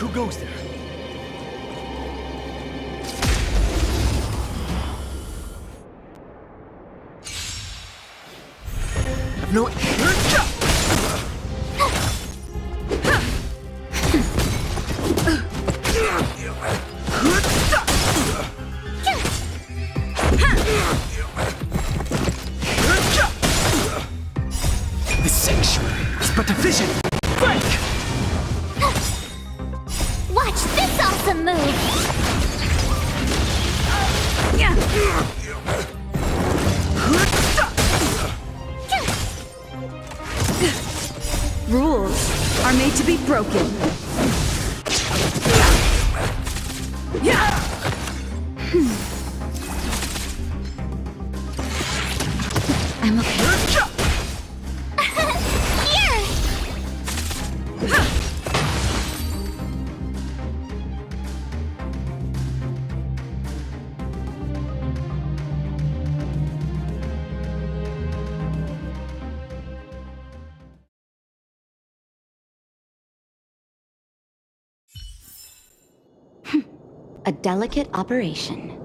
Who goes there? No. The sanctuary is but a vision. Break! Watch this awesome move! Rules are made to be broken. I'm okay. Here! A delicate operation.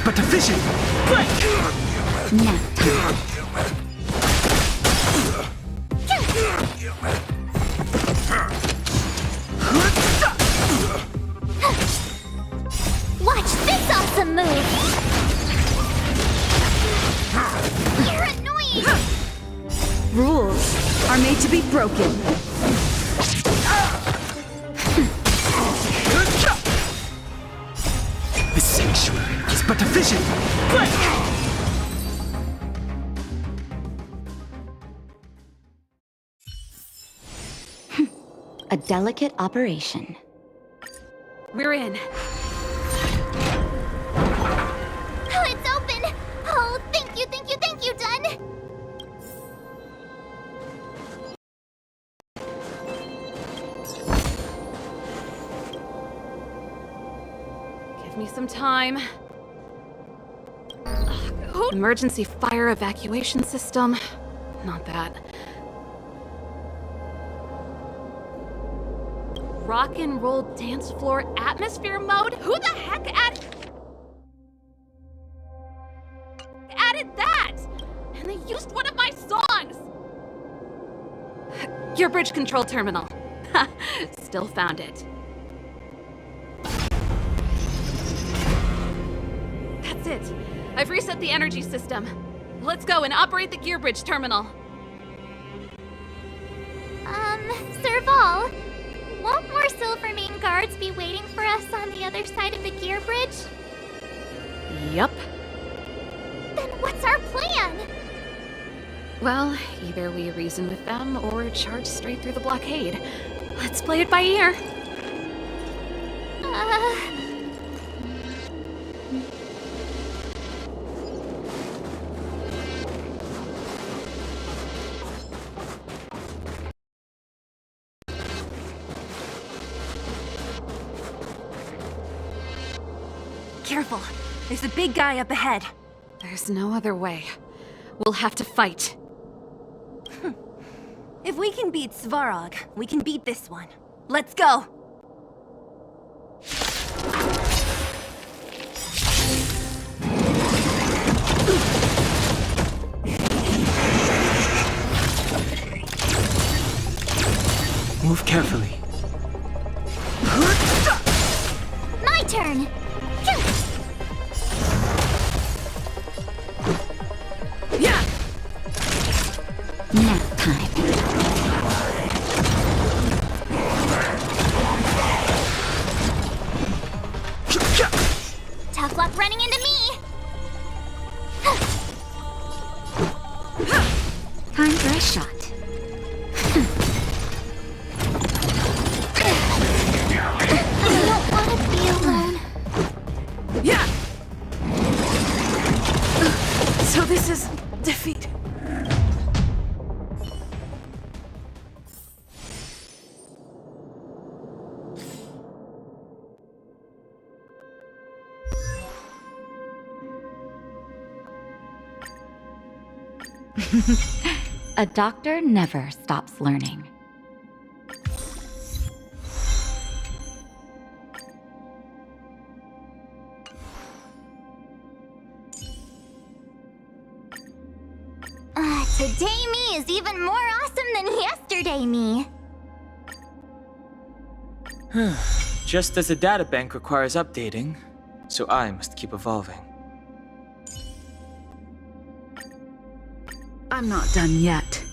But a vision! Break! Nap time. Watch this awesome move! You're annoying! Rules are made to be broken. The sanctuary is but a vision! Break! A delicate operation. We're in. Oh, it's open! Oh, thank you, thank you, thank you, Dun! Give me some time. Emergency fire evacuation system. Not that. Rock and roll dance floor atmosphere mode? Who the heck added that? And they used one of my songs! Your bridge control terminal. Still found it. That's it. I've reset the energy system. Let's go and operate the gear bridge terminal. Serval, won't more Silvermane guards be waiting for us on the other side of the gear bridge? Yup. Then what's our plan? Well, either we reason with them or charge straight through the blockade. Let's play it by ear. Careful, there's a big guy up ahead. There's no other way. We'll have to fight. If we can beat Svarog, we can beat this one. Let's go! Move carefully. My turn! Yeah! Nap time. Tough luck running into me! Time for a shot. I don't want to be alone. Yeah! So this is defeat. A doctor never stops learning. Today me is even more awesome than yesterday me. Just as the databank requires updating, so I must keep evolving. I'm not done yet.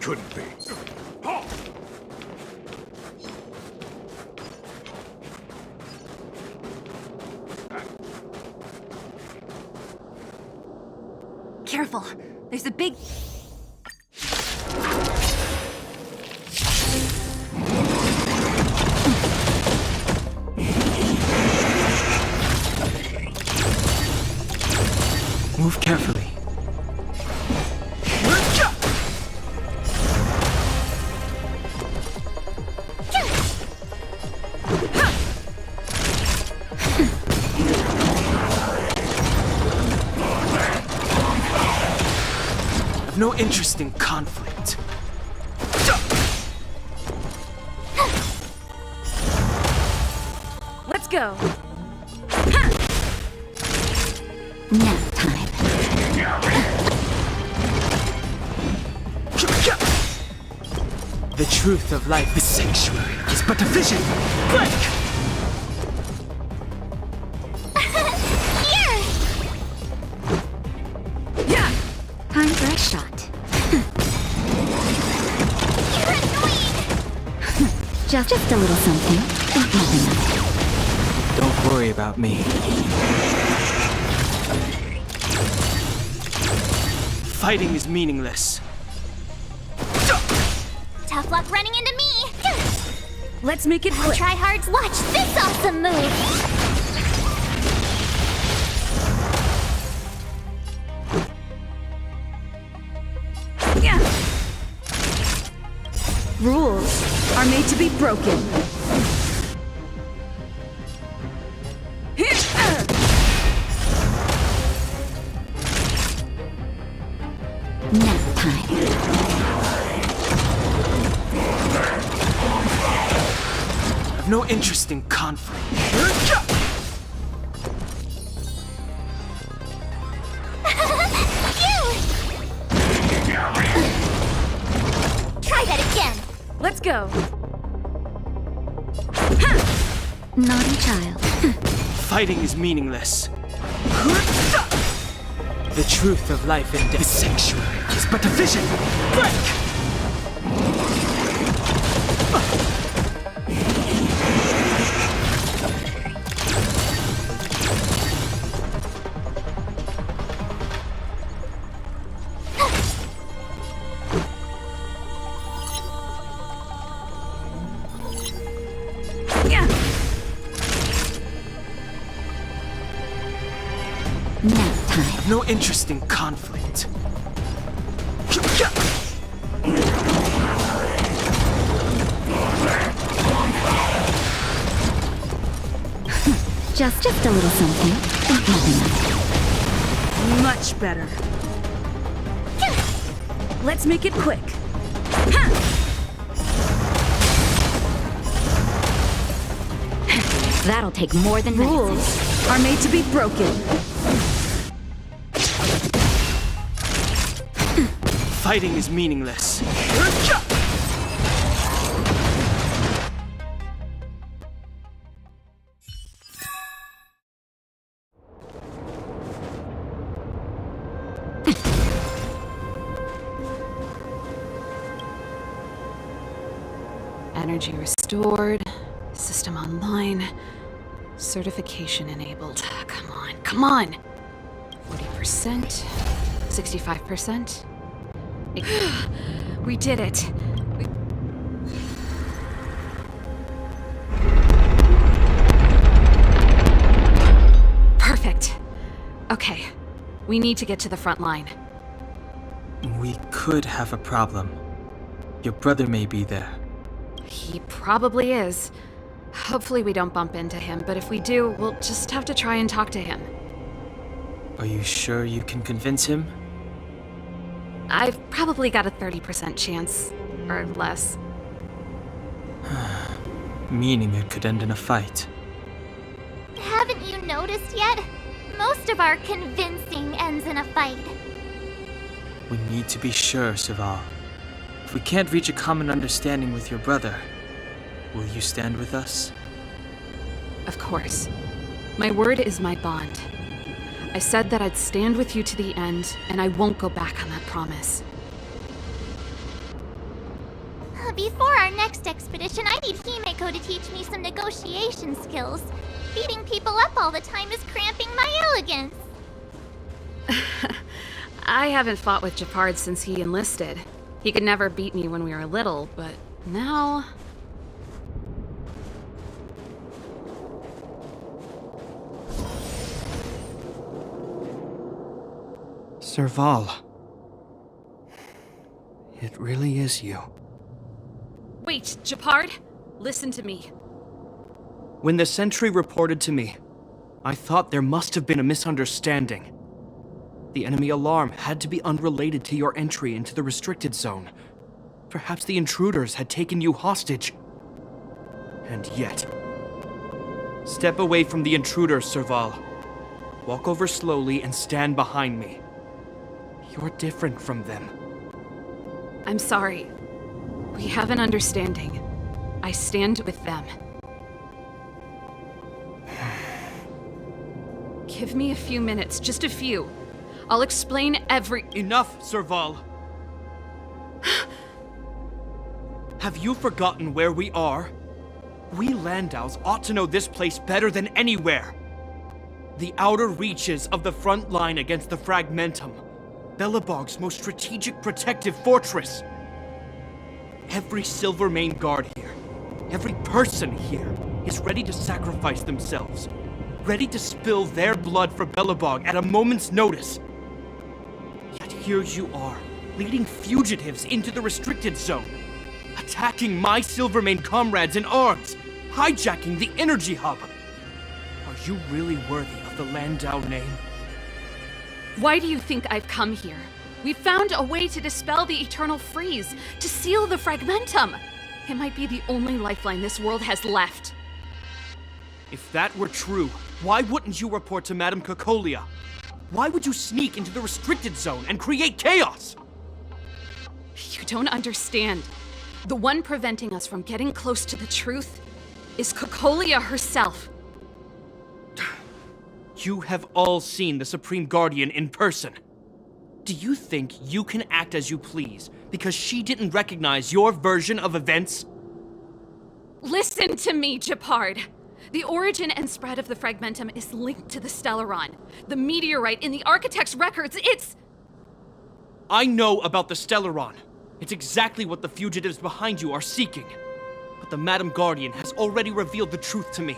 Couldn't be. Careful, there's a big... Move carefully. I've no interest in conflict. Let's go! Nap time. The truth of life, the sanctuary, is but a vision. Break! shot. You're annoying! Just a little something. Think nothing of it. Don't worry about me. Fighting is meaningless. Tough luck running into me! Let's make it quick. Tryhards, watch this awesome move! Yeah. Rules are made to be broken. Nap time. I've no interest in conflict. Try that again! Let's go. Naughty child. Fighting is meaningless. The truth of life and death. The sanctuary is but a vision. Break! Yeah. Nap time. No interest in conflict. Just a little something. Think nothing of it. Much better. Let's make it quick. That'll take more than minutes. Rules are made to be broken. Fighting is meaningless. Energy restored. System online. Certification enabled. Come on, come on! 40%. 65%. We did it. Perfect. Okay. We need to get to the front line. We could have a problem. Your brother may be there. He probably is. Hopefully we don't bump into him, but if we do, we'll just have to try and talk to him. Are you sure you can convince him? I've probably got a 30% chance, or less. Meaning it could end in a fight. Haven't you noticed yet? Most of our convincing ends in a fight. We need to be sure, Serval. If we can't reach a common understanding with your brother, will you stand with us? Of course. My word is my bond. I said that I'd stand with you to the end, and I won't go back on that promise. Before our next expedition, I need Himeko to teach me some negotiation skills. Beating people up all the time is cramping my elegance. I haven't fought with Gepard since he enlisted. He could never beat me when we were little, but now... Serval. It really is you. Wait, Gepard! Listen to me. When the sentry reported to me, I thought there must have been a misunderstanding. The enemy alarm had to be unrelated to your entry into the restricted zone. Perhaps the intruders had taken you hostage. And yet... Step away from the intruders, Serval. Walk over slowly and stand behind me. You're different from them. I'm sorry. We have an understanding. I stand with them. Give me a few minutes, just a few. I'll explain every— Enough, Serval! Have you forgotten where we are? We Landaus ought to know this place better than anywhere. The outer reaches of the front line against the Fragmentum. Belobog's most strategic protective fortress. Every Silvermane guard here, every person here, is ready to sacrifice themselves. Ready to spill their blood for Belobog at a moment's notice. Yet here you are, leading fugitives into the restricted zone. Attacking my Silvermane comrades in arms. Hijacking the energy hub. Are you really worthy of the Landau name? Why do you think I've come here? We found a way to dispel the Eternal Freeze, to seal the Fragmentum. It might be the only lifeline this world has left. If that were true, why wouldn't you report to Madame Cocolia? Why would you sneak into the restricted zone and create chaos? You don't understand. The one preventing us from getting close to the truth is Cocolia herself. You have all seen the Supreme Guardian in person. Do you think you can act as you please because she didn't recognize your version of events? Listen to me, Gepard. The origin and spread of the Fragmentum is linked to the Stellaron. The meteorite in the Architect's records, it's— I know about the Stellaron. It's exactly what the fugitives behind you are seeking. But the Madam Guardian has already revealed the truth to me.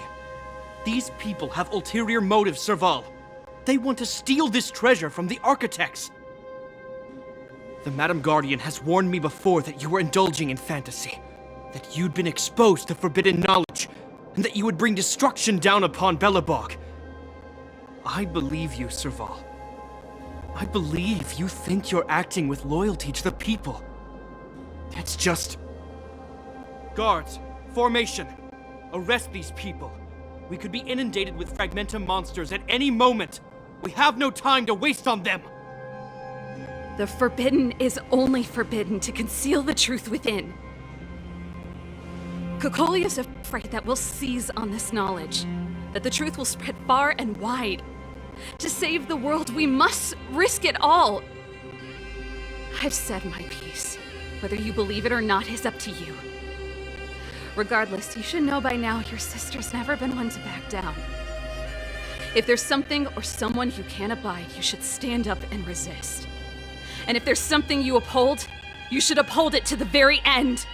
These people have ulterior motives, Serval. They want to steal this treasure from the Architects. The Madam Guardian has warned me before that you were indulging in fantasy, that you'd been exposed to forbidden knowledge, and that you would bring destruction down upon Belobog. I believe you, Serval. I believe you think you're acting with loyalty to the people. It's just... Guards, formation. Arrest these people. We could be inundated with Fragmentum monsters at any moment. We have no time to waste on them. the forbidden is only forbidden to conceal the truth within. Cocolia is afraid that we'll seize on this knowledge, that the truth will spread far and wide. To save the world, we must risk it all. I've said my piece. Whether you believe it or not is up to you. Regardless, you should know by now your sister's never been one to back down. If there's something or someone you can't abide, you should stand up and resist. And if there's something you uphold, you should uphold it to the very end.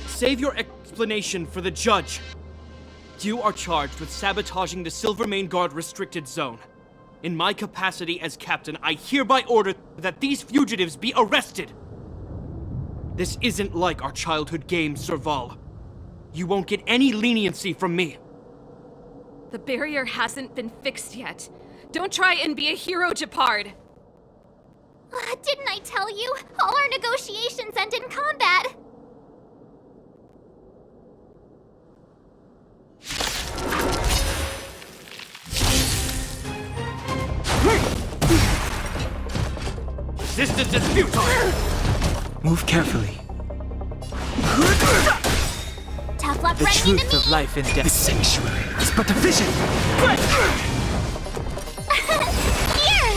Save your explanation for the judge. You are charged with sabotaging the Silvermane Guard restricted zone. In my capacity as captain, I hereby order that these fugitives be arrested. This isn't like our childhood game, Serval. You won't get any leniency from me. The barrier hasn't been fixed yet. Don't try and be a hero, Gepard. Didn't I tell you? All our negotiations end in combat. Resistance is futile! Move carefully. Tough luck The running into truth me! of life and death. The sanctuary is but a vision. Here!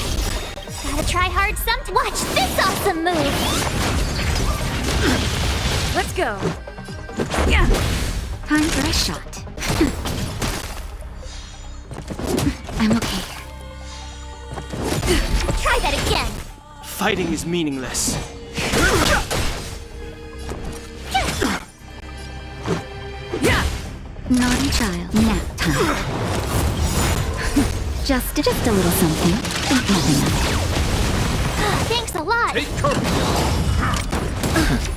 Gotta try hard some. Watch this awesome move! Let's go. Time for a shot. I'm okay. Try that again! Fighting is meaningless. Naughty child. Nap time. just a little something. Think nothing of it. Thanks a lot! Take courage!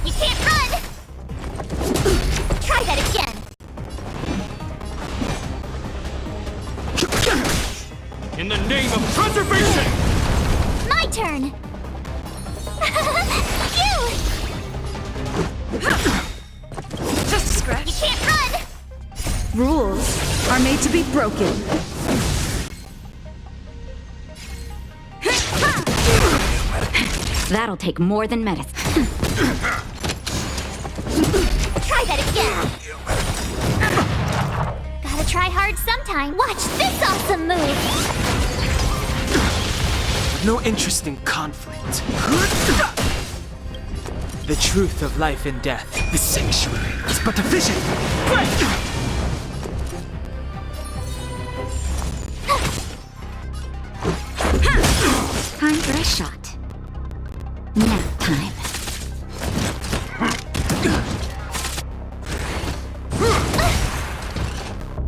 You can't run! Try that again! In the name of preservation! My turn! Just a scratch. You can't run! Rules are made to be broken. That'll take more than medicine. try hard sometime. Watch this awesome move! No interest in conflict. The truth of life and death. The sanctuary is but a vision. Time for a shot. Nap time.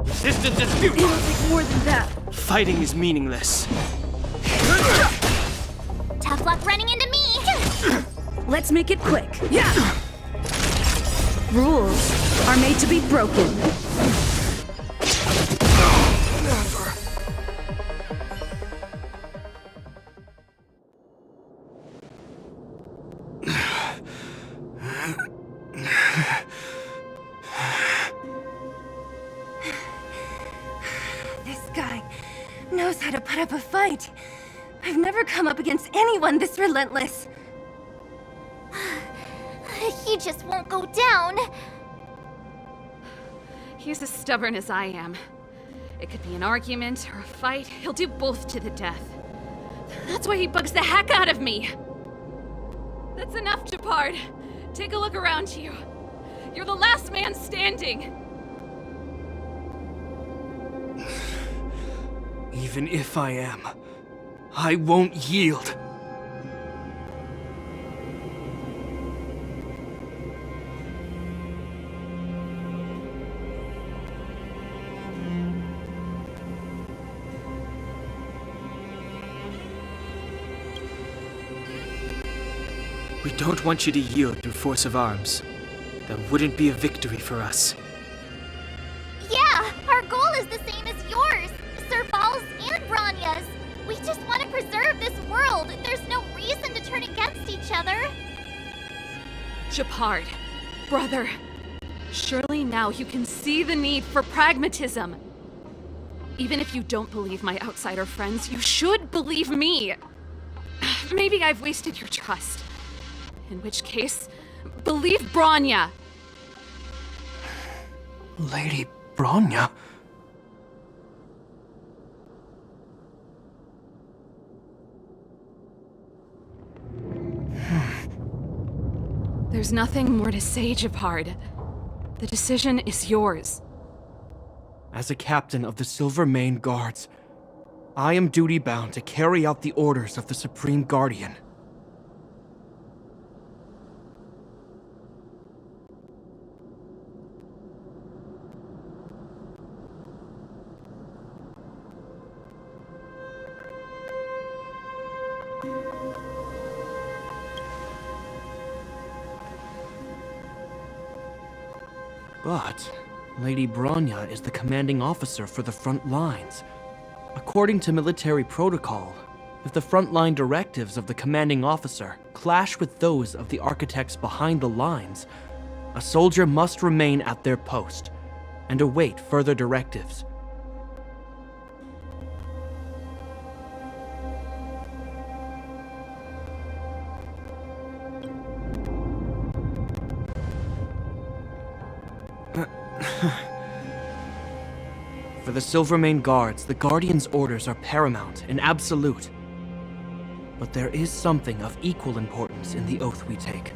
Resistance is futile. It'll take more than that. Fighting is meaningless. Tough luck running into me! Let's make it quick. Yeah! Rules are made to be broken. This guy knows how to put up a fight. I've never come up against anyone this relentless. He just won't go down. He's as stubborn as I am. It could be an argument or a fight. He'll do both to the death. That's why he bugs the heck out of me. That's enough, Gepard. Take a look around you. You're the last man standing. Even if I am, I won't yield. We don't want you to yield through force of arms. That wouldn't be a victory for us. Yeah, our goal is the same as yours, Sir Bal's and Bronya's. We just want to preserve this world. There's no reason to turn against each other. Gepard, brother, surely now you can see the need for pragmatism. Even if you don't believe my outsider friends, you should believe me. Maybe I've wasted your trust. In which case, believe Bronya. Lady Bronya? There's nothing more to say, Gepard. The decision is yours. As a captain of the Silvermane Guards, I am duty-bound to carry out the orders of the Supreme Guardian. But Lady Bronya is the commanding officer for the front lines. According to military protocol, if the frontline directives of the commanding officer clash with those of the architects behind the lines, a soldier must remain at their post and await further directives. For the Silvermane Guards, the Guardian's orders are paramount and absolute. But there is something of equal importance in the oath we take.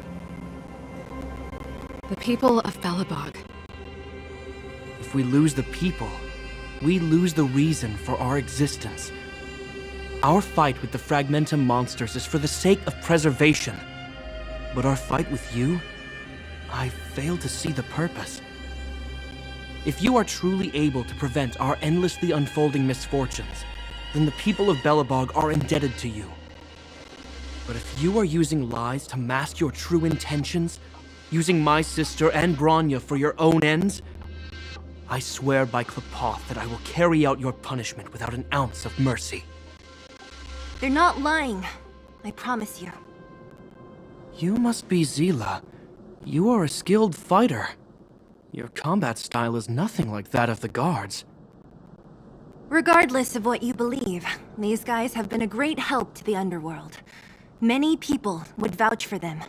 The people of Belobog. If we lose the people, we lose the reason for our existence. Our fight with the Fragmentum monsters is for the sake of preservation. But our fight with you, I fail to see the purpose. If you are truly able to prevent our endlessly unfolding misfortunes, then the people of Belobog are indebted to you. But if you are using lies to mask your true intentions, using my sister and Bronya for your own ends, I swear by Qlipoth that I will carry out your punishment without an ounce of mercy. They're not lying. I promise you. You must be Seele. You are a skilled fighter. Your combat style is nothing like that of the guards. Regardless of what you believe, these guys have been a great help to the underworld. Many people would vouch for them.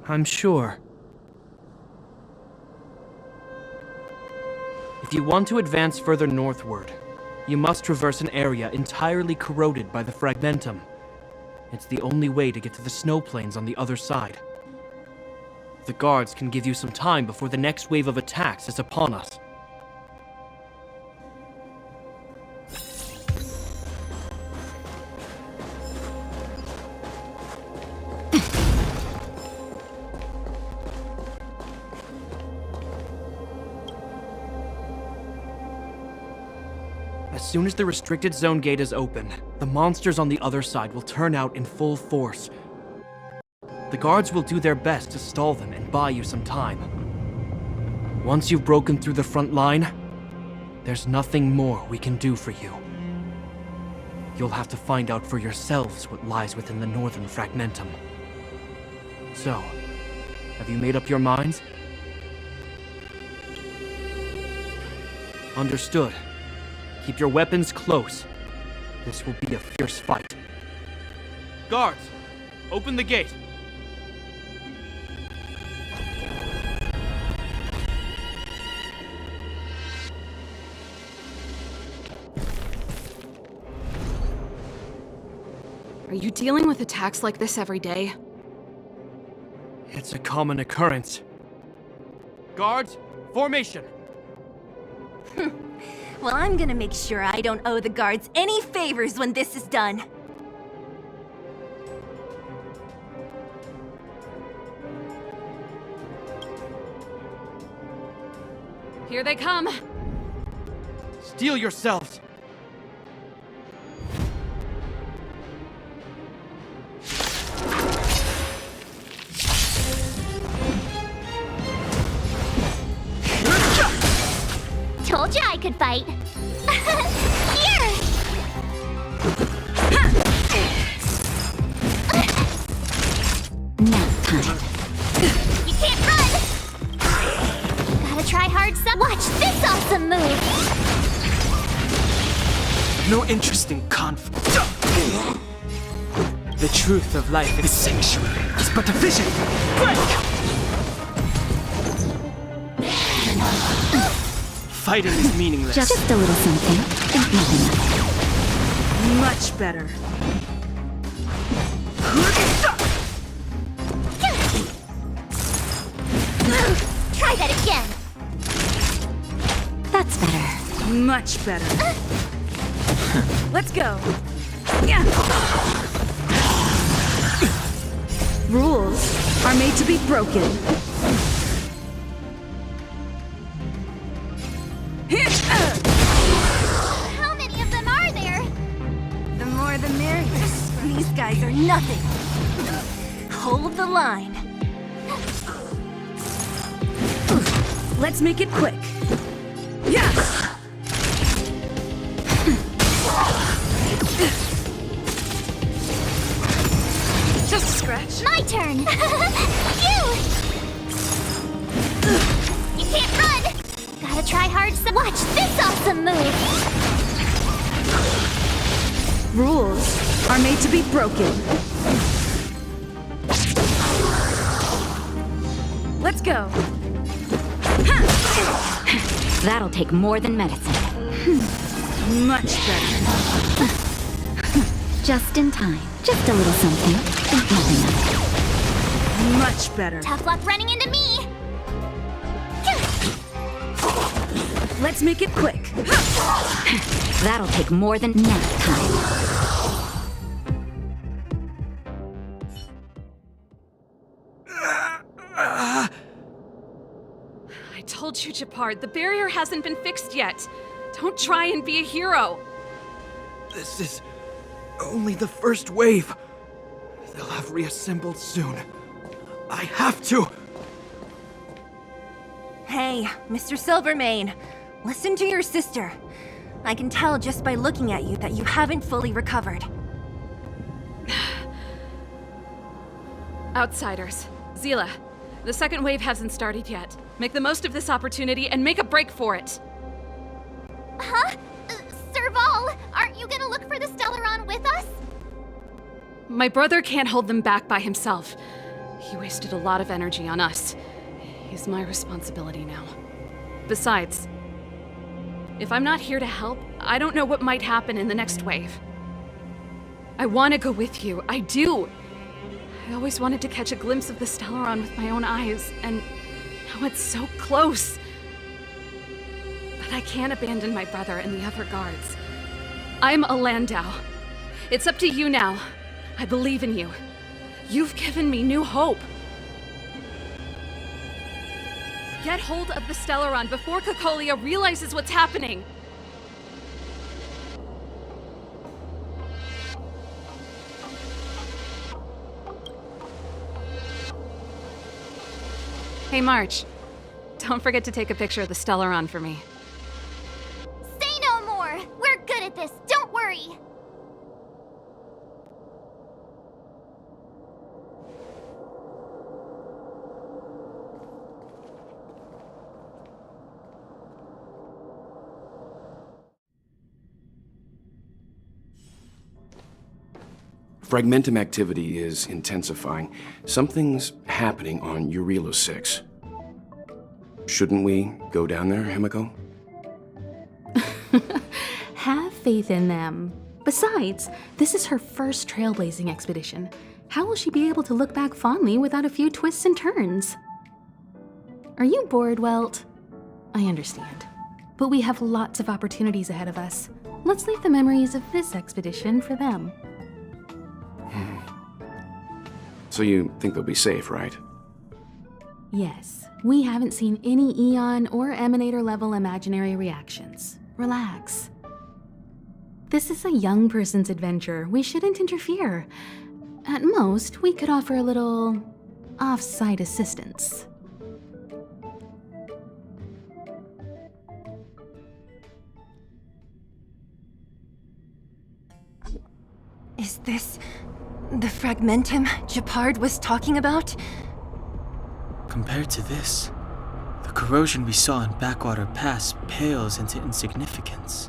I'm sure. If you want to advance further northward, you must traverse an area entirely corroded by the Fragmentum. It's the only way to get to the snow plains on the other side. The guards can give you some time before the next wave of attacks is upon us. As soon as the restricted zone gate is open, the monsters on the other side will turn out in full force. The guards will do their best to stall them and buy you some time. Once you've broken through the front line, there's nothing more we can do for you. You'll have to find out for yourselves what lies within the Northern Fragmentum. So, have you made up your minds? Understood. Keep your weapons close. This will be a fierce fight. Guards, open the gate. Are you dealing with attacks like this every day? It's a common occurrence. Guards, formation! Well, I'm gonna make sure I don't owe the guards any favors when this is done. Here they come! Steel yourselves! Told you I could fight. Here! Nap time. You can't run! Gotta try hard some. Watch this awesome move! No interest in conflict. The truth of life is sanctuary. It's but a vision. Break! Fighting is meaningless. Just a little something. Nothing. Much better. Try that again! That's better. Much better. Let's go. Yeah. Rules are made to be broken. How many of them are there? The more the merrier. These guys are nothing. Hold the line. Let's make it quick. Yes! Just a scratch. My turn! You can't run! Gotta try hard some. Watch this awesome move! Rules are made to be broken. Let's go. That'll take more than medicine. Much better. Just in time. Just a little something. Nothing. Much better. Tough luck running into me! Let's make it quick. That'll take more than nap time. I told you, Gepard, the barrier hasn't been fixed yet. Don't try and be a hero. This is only the first wave. They'll have reassembled soon. I have to! Hey, Mr. Silvermane, listen to your sister. I can tell just by looking at you that you haven't fully recovered. Outsiders. Zila, the second wave hasn't started yet. Make the most of this opportunity and make a break for it. Huh? Serval, aren't you gonna look for the Stellaron with us? My brother can't hold them back by himself. He wasted a lot of energy on us. He's my responsibility now. Besides, If I'm not here to help, I don't know what might happen in the next wave. I want to go with you. I do. I always wanted to catch a glimpse of the Stellaron with my own eyes, and now it's so close. But I can't abandon my brother and the other guards. I'm a Landau. It's up to you now. I believe in you. You've given me new hope. Get hold of the Stellaron before Cocolia realizes what's happening. Hey, March. Don't forget to take a picture of the Stellaron for me. Say no more! We're good at this, don't worry! Fragmentum activity is intensifying. Something's happening on Eurilo 6. Shouldn't we go down there, Himiko? Have faith in them. Besides, this is her first trailblazing expedition. How will she be able to look back fondly without a few twists and turns? Are you bored, Welt? I understand. But we have lots of opportunities ahead of us. Let's leave the memories of this expedition for them. So you think they'll be safe, right? Yes, we haven't seen any Eon or Emanator level imaginary reactions. Relax. This is a young person's adventure. We shouldn't interfere. At most, we could offer a little off-site assistance. Is this the Fragmentum Gepard was talking about? Compared to this, the corrosion we saw in Backwater Pass pales into insignificance.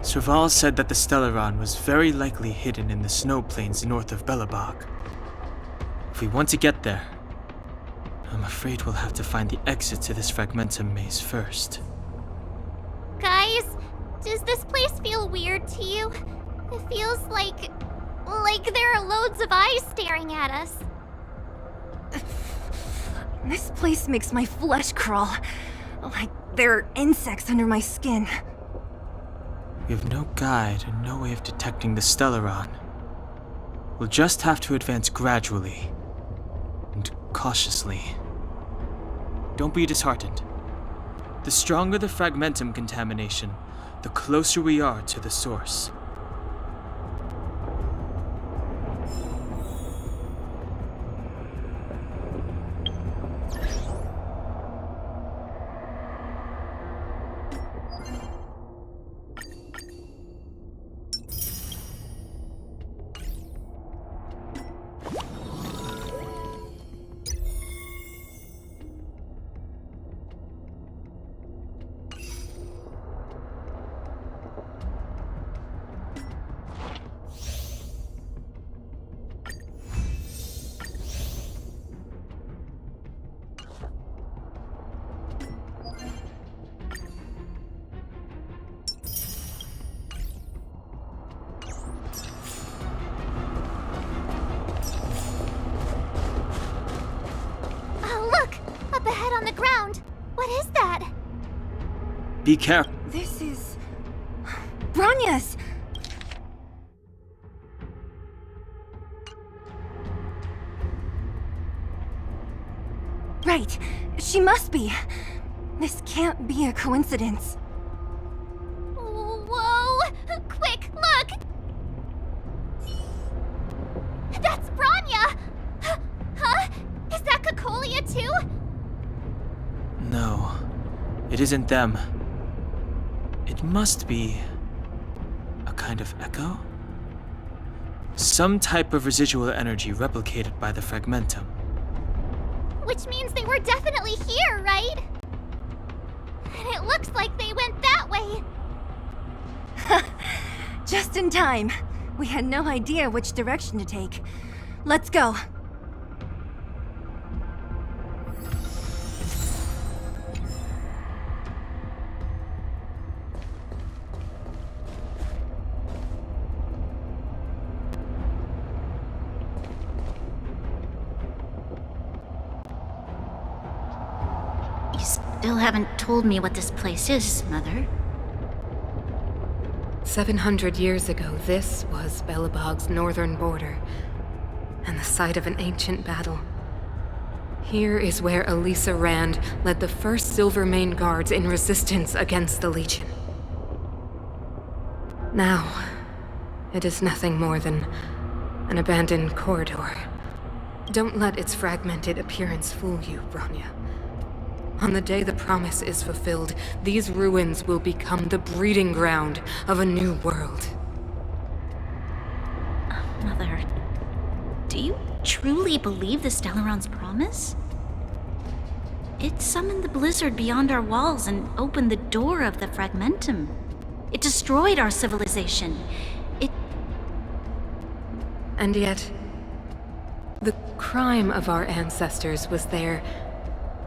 Serval said that the Stellaron was very likely hidden in the snow plains north of Belobog. If we want to get there, I'm afraid we'll have to find the exit to this Fragmentum maze first. Guys, does this place feel weird to you? It feels like there are loads of eyes staring at us. This place makes my flesh crawl. Like there are insects under my skin. We have no guide and no way of detecting the Stellaron. We'll just have to advance gradually and cautiously. Don't be disheartened. The stronger the Fragmentum contamination, the closer we are to the source. Up ahead on the ground. What is that? Be careful. This is... Bronia's! Right. She must be. This can't be a coincidence. Whoa! Quick, look! That's Bronya! Huh? Is that Cocolia too? No, it isn't them. It must be a kind of echo? Some type of residual energy replicated by the Fragmentum. Which means they were definitely here, right? And it looks like they went that way. Just in time. We had no idea which direction to take. Let's go. still haven't told me what this place is, Mother. 700 years ago, this was Belobog's northern border, and the site of an ancient battle. Here is where Elisa Rand led the first Silvermane Guards in resistance against the Legion. Now, it is nothing more than an abandoned corridor. Don't let its fragmented appearance fool you, Bronya. On the day the promise is fulfilled, these ruins will become the breeding ground of a new world. Mother, do you truly believe the Stellaron's promise? It summoned the blizzard beyond our walls and opened the door of the Fragmentum. It destroyed our civilization. And yet, the crime of our ancestors was their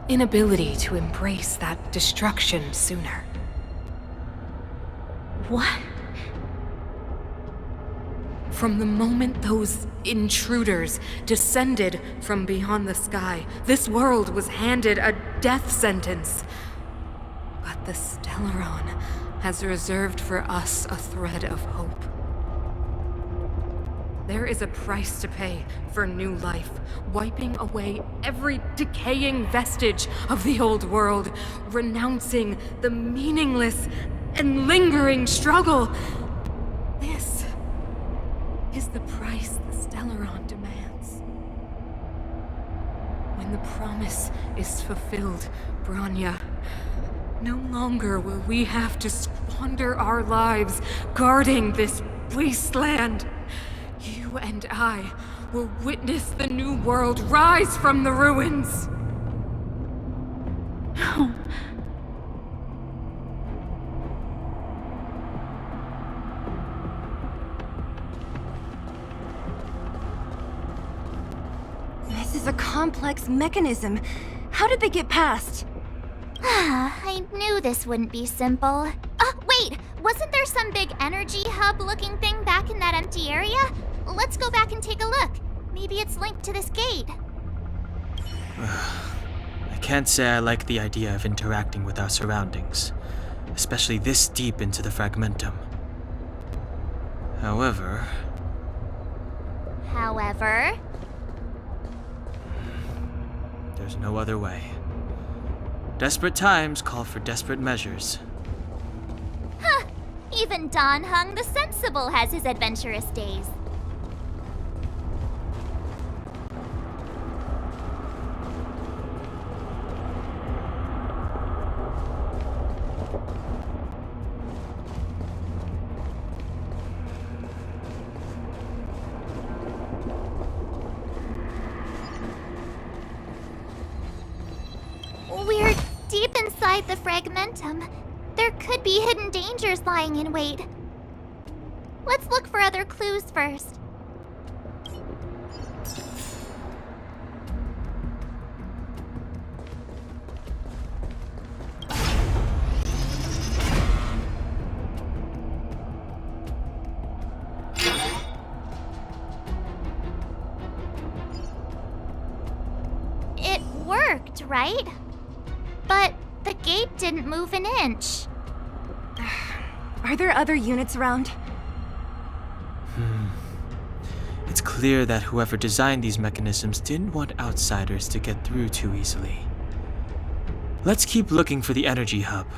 inability to embrace that destruction sooner. What? From the moment those intruders descended from beyond the sky, this world was handed a death sentence. But the Stellaron has reserved for us a thread of hope. There is a price to pay for new life, wiping away every decaying vestige of the old world, renouncing the meaningless and lingering struggle. This is the price the Stellaron demands. When the promise is fulfilled, Bronya, no longer will we have to squander our lives guarding this wasteland. You and I will witness the new world rise from the ruins. This is a complex mechanism. How did they get past? I knew this wouldn't be simple. Wait! Wasn't there some big energy hub-looking thing back in that empty area? Let's go back and take a look. Maybe it's linked to this gate. I can't say I like the idea of interacting with our surroundings, especially this deep into the Fragmentum. However, there's no other way. Desperate times call for desperate measures. Even Dan Heng the Sensible has his adventurous days. We're deep inside the Fragmentum. There could be hidden dangers lying in wait. Let's look for other clues first. It worked, right? But the gate didn't move an inch. Are there other units around? It's clear that whoever designed these mechanisms didn't want outsiders to get through too easily. Let's keep looking for the energy hub.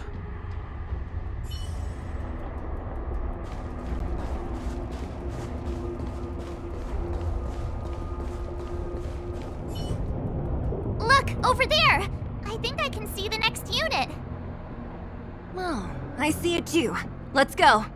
Look, over there! I think I can see the next unit. Oh, I see it too. Let's go.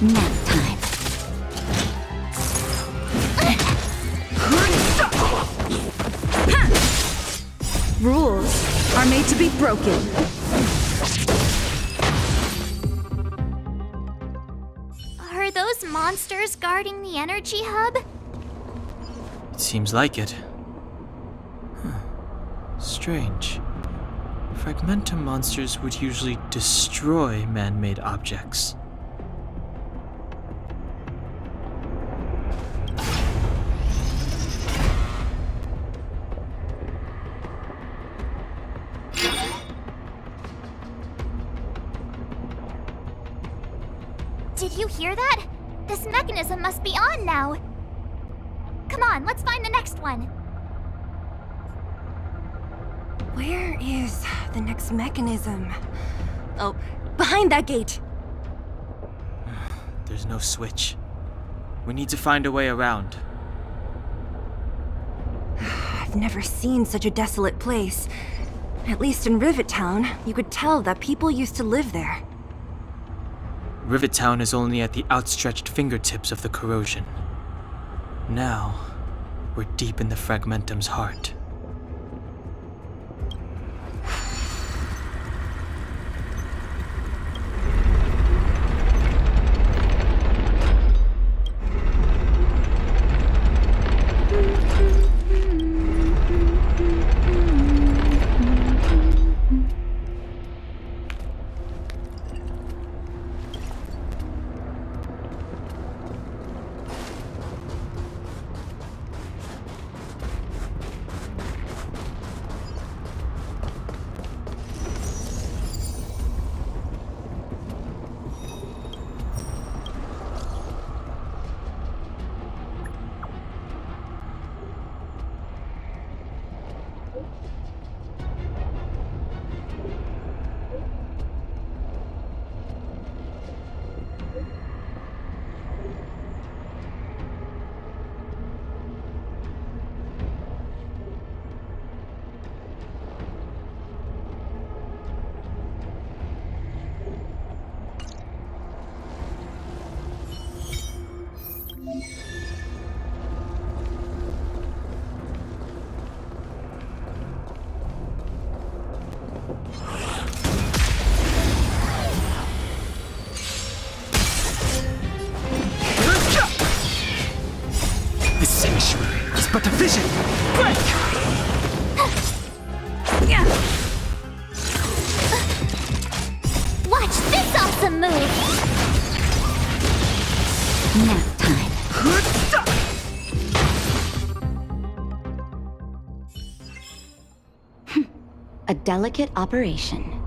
Nap time. Rules are made to be broken. Are those monsters guarding the energy hub? It seems like it. Strange. Fragmentum monsters would usually destroy man-made objects. Did you hear that? This mechanism must be on now. Come on, let's find the next one. Where is the next mechanism? Oh, behind that gate. There's no switch. We need to find a way around. I've never seen such a desolate place. At least in Rivet Town, you could tell that people used to live there. Rivet Town is only at the outstretched fingertips of the corrosion. Now, we're deep in the Fragmentum's heart. This sanctuary is but a vision. Break! Watch this awesome move! Nap time. A delicate operation.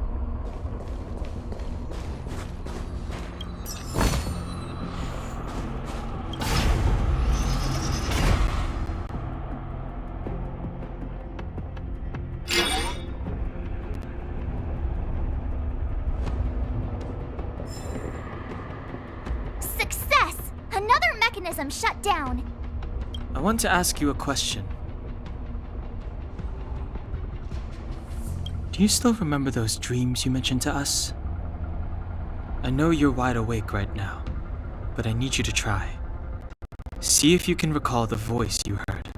Success! Another mechanism shut down. I want to ask you a question. Do you still remember those dreams you mentioned to us? I know you're wide awake right now, but I need you to try. See if you can recall the voice you heard.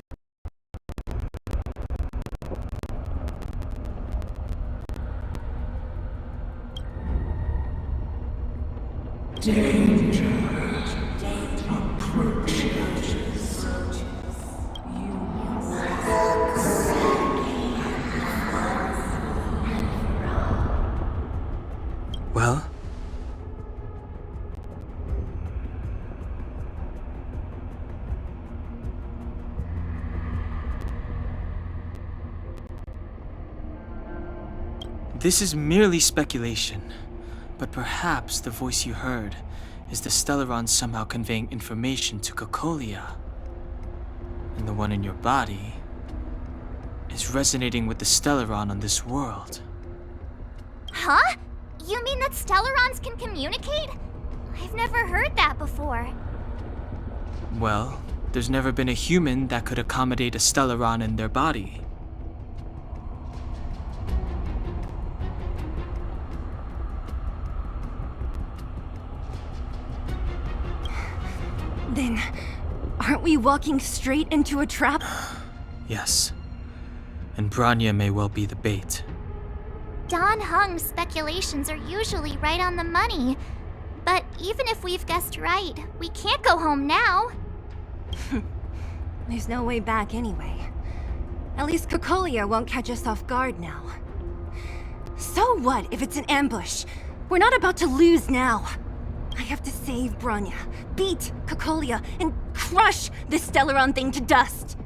Well? This is merely speculation, but perhaps the voice you heard is the Stellaron somehow conveying information to Cocolia. And the one in your body is resonating with the Stellaron on this world. Huh? You mean that Stellarons can communicate? I've never heard that before. Well, there's never been a human that could accommodate a Stellaron in their body. Then, aren't we walking straight into a trap? Yes. And Bronya may well be the bait. Don Hung's speculations are usually right on the money. But even if we've guessed right, we can't go home now. There's no way back anyway. At least Cocolia won't catch us off guard now. So what if it's an ambush? We're not about to lose now. I have to save Bronya, beat Cocolia, and crush this Stellaron thing to dust.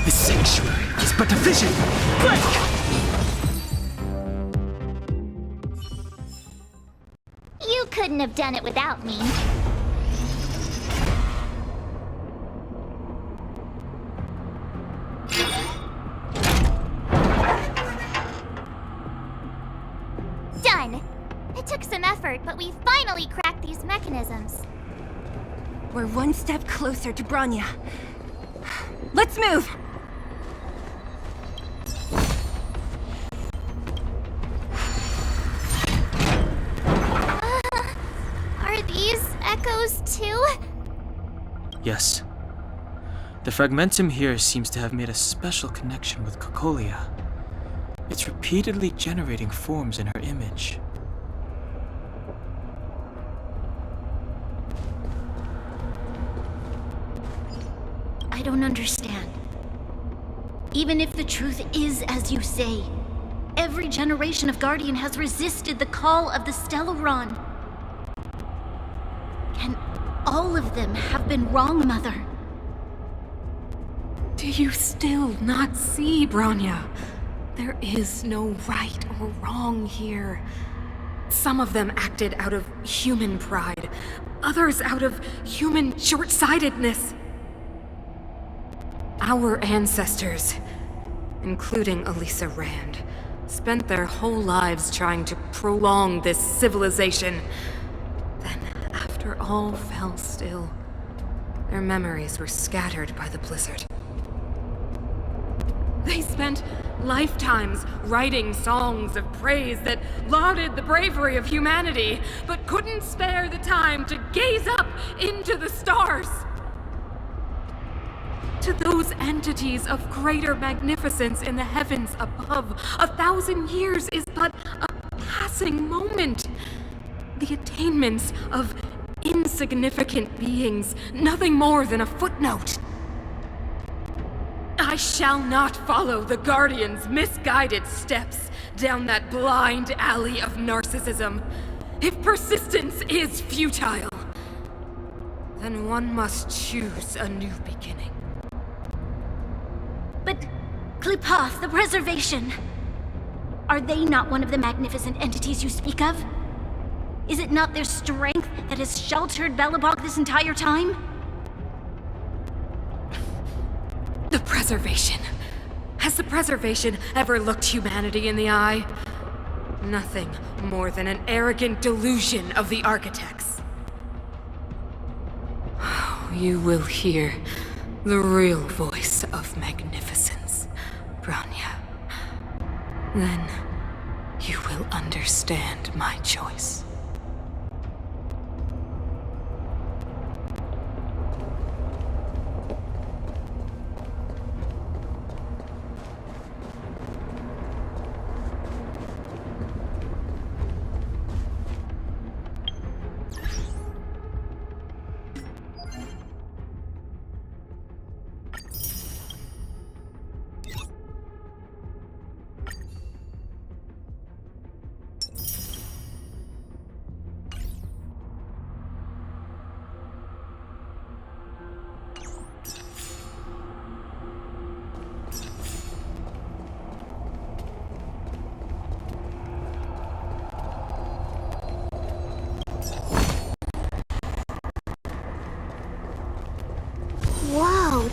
The sanctuary is but a vision. Break! You couldn't have done it without me. Done! It took some effort, but we finally cracked these mechanisms. We're one step closer to Bronya. Let's move! Are these echoes too? Yes. The fragmentum here seems to have made a special connection with Cocolia. It's repeatedly generating forms in her image. I don't understand. Even if the truth is as you say, every generation of Guardian has resisted the call of the Stellaron. Can all of them have been wrong, Mother? Do you still not see, Bronya? There is no right or wrong here. Some of them acted out of human pride, others out of human short-sightedness. Our ancestors, including Elisa Rand, spent their whole lives trying to prolong this civilization. Then, after all fell still, their memories were scattered by the blizzard. They spent lifetimes writing songs of praise that lauded the bravery of humanity, but couldn't spare the time to gaze up into the stars. To those entities of greater magnificence in the heavens above, 1,000 years is but a passing moment. The attainments of insignificant beings, nothing more than a footnote. I shall not follow the Guardian's misguided steps down that blind alley of narcissism. If persistence is futile, then one must choose a new beginning. But Qlipoth, the Preservation, are they not one of the magnificent entities you speak of? Is it not their strength that has sheltered Belobog this entire time? The Preservation. Has the Preservation ever looked humanity in the eye? Nothing more than an arrogant delusion of the architects. You will hear the real voice of magnificence, Bronya. Then you will understand my choice.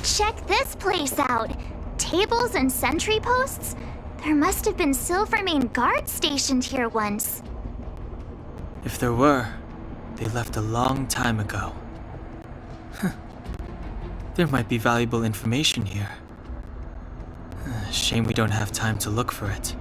Check this place out. Tables and sentry posts? There must have been Silvermane guards stationed here once. If there were, they left a long time ago. There might be valuable information here. Shame we don't have time to look for it.